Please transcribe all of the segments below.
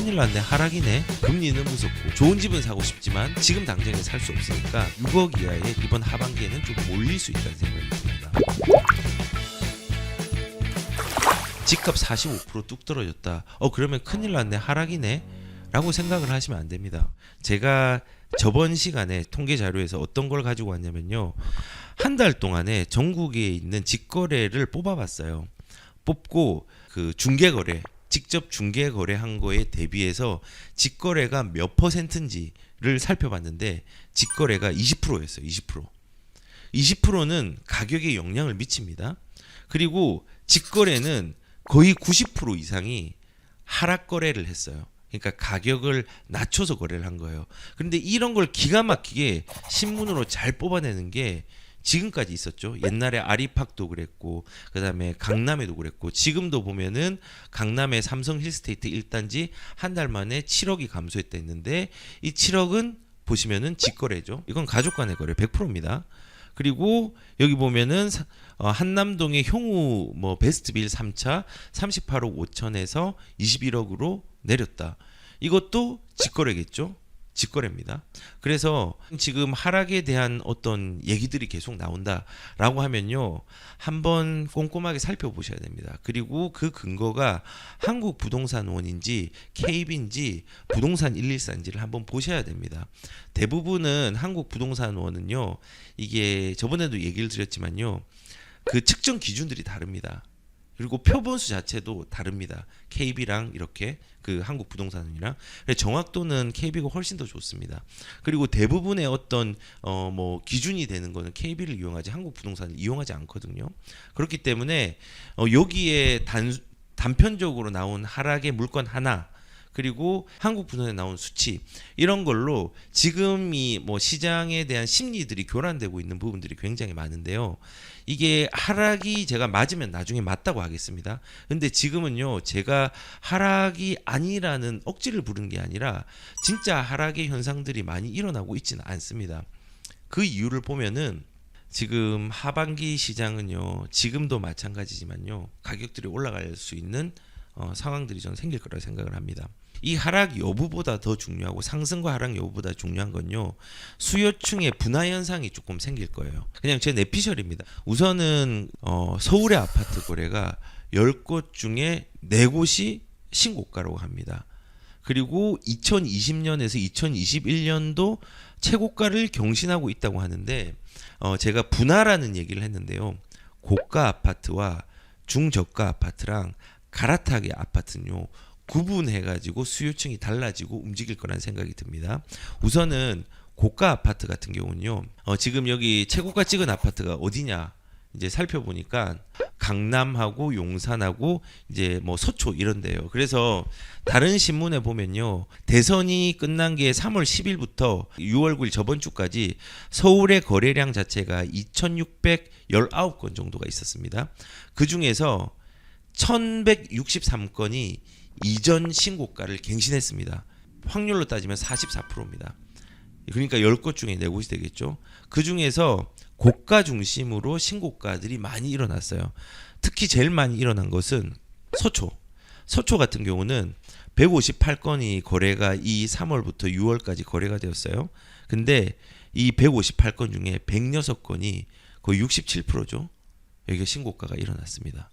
큰일 났네, 하락이네, 금리는 무섭고 좋은 집은 사고 싶지만 지금 당장에 살 수 없으니까 6억 이하에 이번 하반기에는 좀 몰릴 수 있다는 생각이 듭니다. 집값 45% 뚝 떨어졌다. 그러면 큰일 났네, 하락이네 라고 생각을 하시면 안 됩니다. 제가 저번 시간에 통계 자료에서 어떤 걸 가지고 왔냐면요, 한 달 동안에 전국에 있는 직거래를 뽑아봤어요. 뽑고 그 중개거래, 직접 중개거래한 거에 대비해서 직거래가 몇 %인지를 살펴봤는데 직거래가 20%였어요. 20%. 20%는 가격에 영향을 미칩니다. 그리고 직거래는 거의 90% 이상이 하락 거래를 했어요. 그러니까 가격을 낮춰서 거래를 한 거예요. 그런데 이런 걸 기가 막히게 신문으로 잘 뽑아내는 게 지금까지 있었죠. 옛날에 아리팍도 그랬고, 그 다음에 강남에도 그랬고, 지금도 보면은 강남의 삼성 힐스테이트 1단지 한 달 만에 7억이 감소했다 했는데, 이 7억은 보시면은 직거래죠. 이건 가족 간의 거래 100%입니다. 그리고 여기 보면은 한남동의 효우 베스트빌 3차 38억 5천에서 21억으로 내렸다. 이것도 직거래겠죠. 직거래입니다. 그래서 지금 하락에 대한 어떤 얘기들이 계속 나온다라고 하면요, 한번 꼼꼼하게 살펴보셔야 됩니다. 그리고 그 근거가 한국부동산원인지 KB인지 부동산 114인지를 한번 보셔야 됩니다. 대부분은 한국부동산원은요, 이게 저번에도 얘기를 드렸지만요, 그 측정 기준들이 다릅니다. 그리고 표본수 자체도 다릅니다. KB랑 이렇게 그 한국부동산이랑 정확도는 KB가 훨씬 더 좋습니다. 그리고 대부분의 어떤 기준이 되는 거는 KB를 이용하지 한국부동산을 이용하지 않거든요. 그렇기 때문에 여기에 단편적으로 나온 하락의 물건 하나, 그리고 한국부동산에 나온 수치, 이런 걸로 지금 이 시장에 대한 심리들이 교란되고 있는 부분들이 굉장히 많은데요. 이게 하락이 제가 맞으면 나중에 맞다고 하겠습니다. 근데 지금은요, 제가 하락이 아니라는 억지를 부르는 게 아니라 진짜 하락의 현상들이 많이 일어나고 있지는 않습니다. 그 이유를 보면은 지금 하반기 시장은요, 지금도 마찬가지지만요, 가격들이 올라갈 수 있는 상황들이 좀 생길 거라고 생각을 합니다. 이 하락 여부보다 더 중요하고 상승과 하락 여부보다 중요한 건요, 수요층의 분화 현상이 조금 생길 거예요. 그냥 제 내피셜입니다. 우선은 서울의 아파트 거래가 10곳 중에 4곳이 신고가라고 합니다. 그리고 2020년에서 2021년도 최고가를 경신하고 있다고 하는데, 제가 분화라는 얘기를 했는데요, 고가 아파트와 중저가 아파트랑 갈아타기 아파트는요, 구분해가지고 수요층이 달라지고 움직일 거라는 생각이 듭니다. 우선은 고가 아파트 같은 경우는요, 지금 여기 최고가 찍은 아파트가 어디냐 이제 살펴보니까 강남하고 용산하고 이제 서초 이런데요. 그래서 다른 신문에 보면요, 대선이 끝난 게 3월 10일부터 6월 9일 저번 주까지 서울의 거래량 자체가 2,619건 정도가 있었습니다. 그 중에서 1,163건이 이전 신고가를 갱신했습니다. 확률로 따지면 44%입니다. 그러니까 10곳 중에 4곳이 되겠죠. 그 중에서 고가 중심으로 신고가들이 많이 일어났어요. 특히 제일 많이 일어난 것은 서초. 서초 같은 경우는 158건이 거래가 이 3월부터 6월까지 거래가 되었어요. 근데 이 158건 중에 106건이 거의 67%죠. 여기가 신고가가 일어났습니다.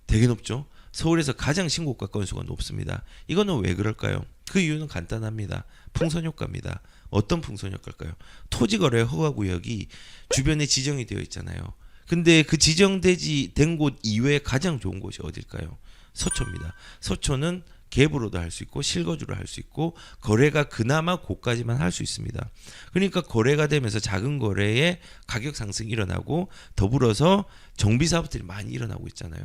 되게 높죠. 서울에서 가장 신고가 건수가 높습니다. 이거는 왜 그럴까요? 그 이유는 간단합니다. 풍선 효과입니다. 어떤 풍선 효과일까요? 토지거래 허가구역이 주변에 지정이 되어 있잖아요. 근데 그 지정되지 된 곳 이외에 가장 좋은 곳이 어딜까요? 서초입니다. 서초는 갭으로도 할 수 있고 실거주로 할 수 있고 거래가 그나마 고까지만 할 수 있습니다. 그러니까 거래가 되면서 작은 거래에 가격 상승이 일어나고 더불어서 정비 사업들이 많이 일어나고 있잖아요.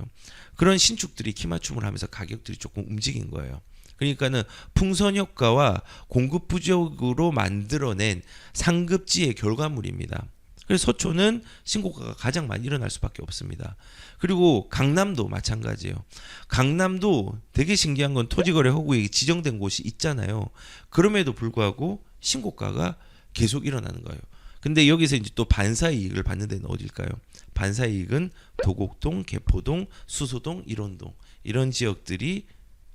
그런 신축들이 키맞춤을 하면서 가격들이 조금 움직인 거예요. 그러니까는 풍선 효과와 공급 부족으로 만들어낸 상급지의 결과물입니다. 그래서 서초는 신고가가 가장 많이 일어날 수밖에 없습니다. 그리고 강남도 마찬가지예요. 강남도 되게 신기한 건 토지거래 허구에 지정된 곳이 있잖아요. 그럼에도 불구하고 신고가가 계속 일어나는 거예요. 근데 여기서 이제 또 반사이익을 받는 데는 어딜까요? 반사이익은 도곡동, 개포동, 수소동, 일원동 이런 지역들이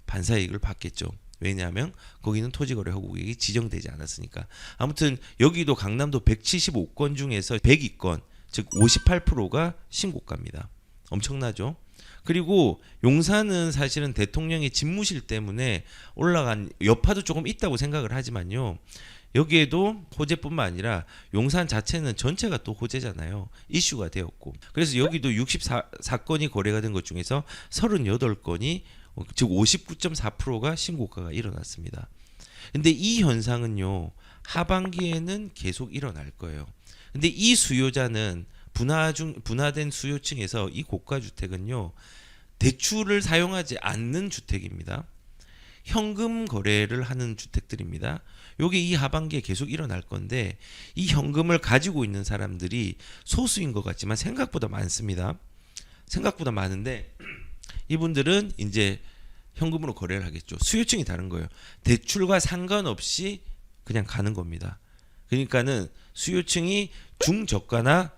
반사이익을 받겠죠. 왜냐하면 거기는 토지거래허구국이 지정되지 않았으니까. 아무튼 여기도 강남도 175건 중에서 102건, 즉 58%가 신고가입니다. 엄청나죠? 그리고 용산은 사실은 대통령의 집무실 때문에 올라간 여파도 조금 있다고 생각을 하지만요. 여기에도 호재뿐만 아니라 용산 자체는 전체가 또 호재잖아요. 이슈가 되었고. 그래서 여기도 64건이 거래가 된 것 중에서 38건이 즉 59.4%가 신고가가 일어났습니다. 근데 이 현상은요. 하반기에는 계속 일어날 거예요. 근데 이 수요자는 분화된 수요층에서 이 고가 주택은요. 대출을 사용하지 않는 주택입니다. 현금 거래를 하는 주택들입니다. 요게 이 하반기에 계속 일어날 건데 이 현금을 가지고 있는 사람들이 소수인 것 같지만 생각보다 많습니다. 생각보다 많은데 이분들은 이제 현금으로 거래를 하겠죠. 수요층이 다른 거예요. 대출과 상관없이 그냥 가는 겁니다. 그러니까는 수요층이 중저가나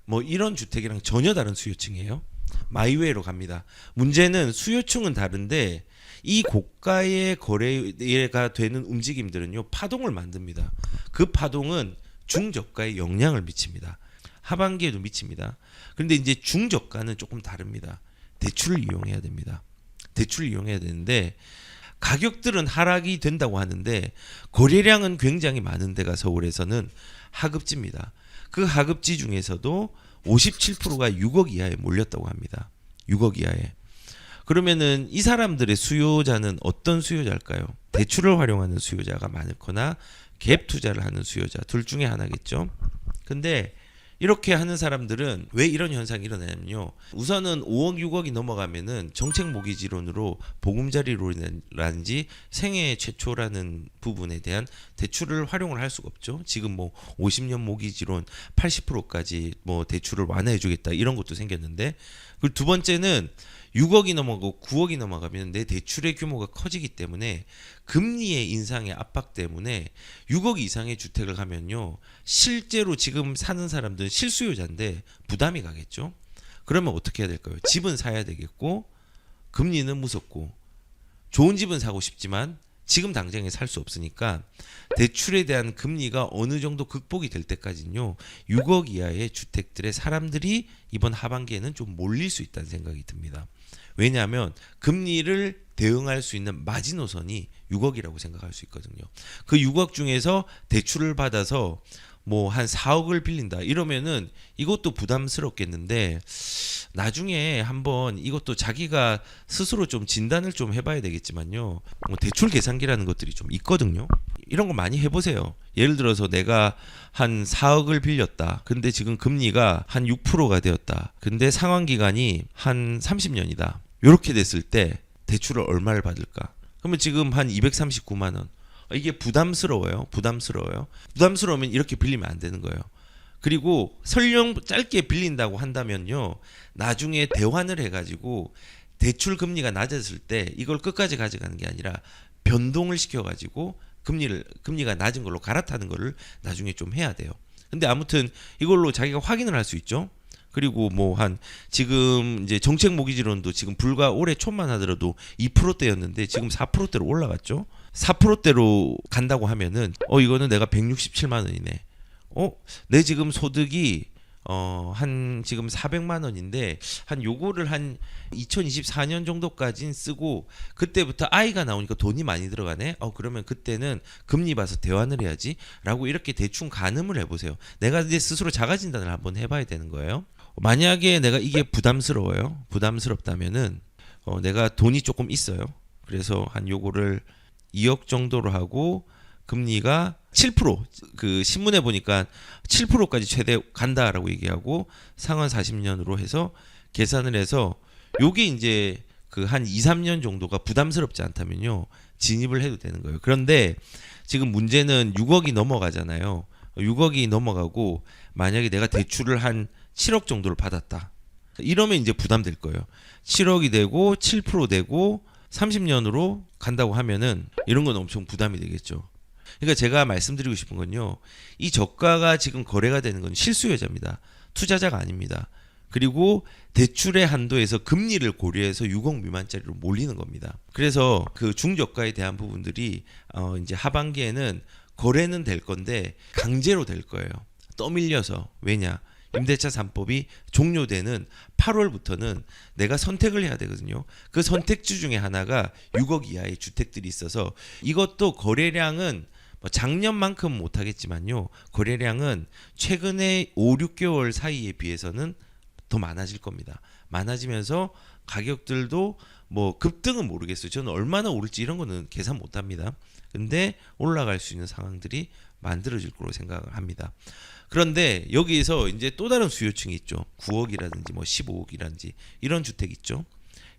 뭐 이런 주택이랑 전혀 다른 수요층이에요. 마이웨이로 갑니다. 문제는 수요층은 다른데 이 고가의 거래가 되는 움직임들은요 파동을 만듭니다. 그 파동은 중저가에 영향을 미칩니다. 하반기에도 미칩니다. 그런데 이제 중저가는 조금 다릅니다. 대출을 이용해야 됩니다. 대출을 이용해야 되는데 가격들은 하락이 된다고 하는데 거래량은 굉장히 많은 데가 서울에서는 하급지입니다. 그 하급지 중에서도 57%가 6억 이하에 몰렸다고 합니다. 6억 이하에. 그러면은 이 사람들의 수요자는 어떤 수요자일까요? 대출을 활용하는 수요자가 많거나 갭 투자를 하는 수요자 둘 중에 하나겠죠. 근데 이렇게 하는 사람들은 왜 이런 현상이 일어나냐면요. 우선은 5억 6억이 넘어가면은 정책 모기지론으로 보금자리론이라든지 생애 최초라는 부분에 대한 대출을 활용을 할 수가 없죠. 지금 뭐 50년 모기지론 80%까지 뭐 대출을 완화해 주겠다 이런 것도 생겼는데, 그리고 두 번째는 6억이 넘어가고 9억이 넘어가면 내 대출의 규모가 커지기 때문에 금리의 인상의 압박 때문에 6억 이상의 주택을 가면요. 실제로 지금 사는 사람들은 실수요자인데 부담이 가겠죠. 그러면 어떻게 해야 될까요? 집은 사야 되겠고 금리는 무섭고 좋은 집은 사고 싶지만 지금 당장에 살 수 없으니까 대출에 대한 금리가 어느 정도 극복이 될 때까지는요. 6억 이하의 주택들의 사람들이 이번 하반기에는 좀 몰릴 수 있다는 생각이 듭니다. 왜냐하면 금리를 대응할 수 있는 마지노선이 6억이라고 생각할 수 있거든요. 그 6억 중에서 대출을 받아서 뭐 한 4억을 빌린다 이러면은 이것도 부담스럽겠는데 나중에 한번 이것도 자기가 스스로 좀 진단을 좀 해봐야 되겠지만요. 뭐 대출 계산기라는 것들이 좀 있거든요. 이런 거 많이 해보세요. 예를 들어서 내가 한 4억을 빌렸다. 근데 지금 금리가 한 6%가 되었다. 근데 상환 기간이 한 30년이다. 이렇게 됐을 때 대출을 얼마를 받을까? 그러면 지금 한 239만 원. 이게 부담스러워요. 부담스러우면 이렇게 빌리면 안 되는 거예요. 그리고 설령 짧게 빌린다고 한다면요. 나중에 대환을 해가지고 대출 금리가 낮았을 때 이걸 끝까지 가져가는 게 아니라 변동을 시켜가지고 금리가 낮은 걸로 갈아타는 거를 나중에 좀 해야 돼요. 근데 아무튼 이걸로 자기가 확인을 할 수 있죠. 그리고 뭐 한 지금 이제 정책 모기지론도 지금 불과 올해 초만 하더라도 2%대였는데 지금 4%대로 올라갔죠. 4%대로 간다고 하면은 이거는 내가 167만 원이네. 내 지금 소득이 한 지금 400만 원인데 한 요거를 한 2024년 정도까지는 쓰고 그때부터 아이가 나오니까 돈이 많이 들어가네. 그러면 그때는 금리 봐서 대환을 해야지라고 이렇게 대충 가늠을 해보세요. 내가 이제 스스로 자가진단을 한번 해봐야 되는 거예요. 만약에 내가 이게 부담스럽다면은 내가 돈이 조금 있어요. 그래서 한 요거를 2억 정도로 하고 금리가 7%, 그 신문에 보니까 7%까지 최대 간다라고 얘기하고 상환 40년으로 해서 계산을 해서 요게 이제 그 한 2, 3년 정도가 부담스럽지 않다면요. 진입을 해도 되는 거예요. 그런데 지금 문제는 6억이 넘어가잖아요. 6억이 넘어가고 만약에 내가 대출을 한 7억 정도를 받았다. 이러면 이제 부담될 거예요. 7억이 되고 7% 되고 30년으로 간다고 하면은 이런 건 엄청 부담이 되겠죠. 그러니까 제가 말씀드리고 싶은 건요. 이 저가가 지금 거래가 되는 건 실수요자입니다. 투자자가 아닙니다. 그리고 대출의 한도에서 금리를 고려해서 6억 미만짜리로 몰리는 겁니다. 그래서 그 중저가에 대한 부분들이 이제 하반기에는 거래는 될 건데 강제로 될 거예요. 떠밀려서. 왜냐? 임대차 3법이 종료되는 8월부터는 내가 선택을 해야 되거든요. 그 선택지 중에 하나가 6억 이하의 주택들이 있어서 이것도 거래량은 뭐 작년만큼 못하겠지만요. 거래량은 최근에 5, 6개월 사이에 비해서는 더 많아질 겁니다. 많아지면서 가격들도 뭐 급등은 모르겠어요. 저는 얼마나 오를지 이런 거는 계산 못합니다. 근데 올라갈 수 있는 상황들이 만들어질 거로 생각을 합니다. 그런데 여기에서 이제 또 다른 수요층이 있죠. 9억이라든지 뭐 15억이라든지 이런 주택 있죠.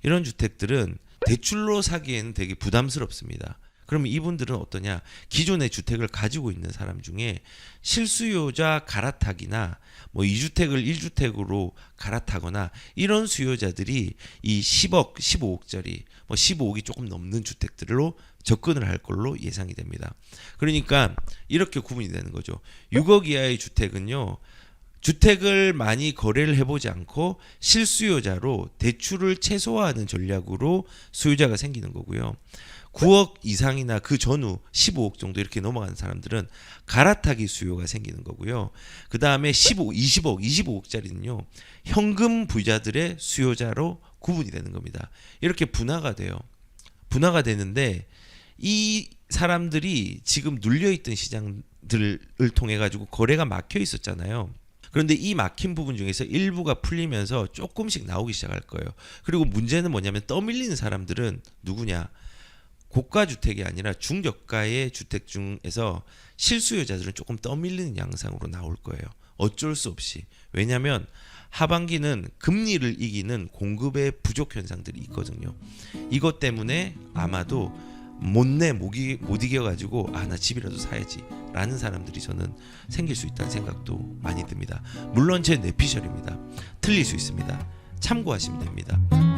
이런 주택들은 대출로 사기에는 되게 부담스럽습니다. 그러면 이분들은 어떠냐? 기존의 주택을 가지고 있는 사람 중에 실수요자 갈아타기나 뭐 2주택을 1주택으로 갈아타거나 이런 수요자들이 이 10억, 15억짜리, 뭐 15억이 조금 넘는 주택들로 접근을 할 걸로 예상이 됩니다. 그러니까 이렇게 구분이 되는 거죠. 6억 이하의 주택은요. 주택을 많이 거래를 해보지 않고 실수요자로 대출을 최소화하는 전략으로 수요자가 생기는 거고요. 9억 이상이나 그 전후 15억 정도 이렇게 넘어가는 사람들은 갈아타기 수요가 생기는 거고요. 그 다음에 15, 20억, 25억짜리는요. 현금 부자들의 수요자로 구분이 되는 겁니다. 이렇게 분화가 돼요. 분화가 되는데 이 사람들이 지금 눌려있던 시장들을 통해 가지고 거래가 막혀 있었잖아요. 그런데 이 막힌 부분 중에서 일부가 풀리면서 조금씩 나오기 시작할 거예요. 그리고 문제는 뭐냐면 떠밀리는 사람들은 누구냐? 고가 주택이 아니라 중저가의 주택 중에서 실수요자들은 조금 떠밀리는 양상으로 나올 거예요. 어쩔 수 없이. 왜냐하면 하반기는 금리를 이기는 공급의 부족 현상들이 있거든요. 이것 때문에 아마도 못 이겨가지고 나 집이라도 사야지 라는 사람들이 저는 생길 수 있다는 생각도 많이 듭니다. 물론 제 뇌피셜입니다. 틀릴 수 있습니다. 참고하시면 됩니다.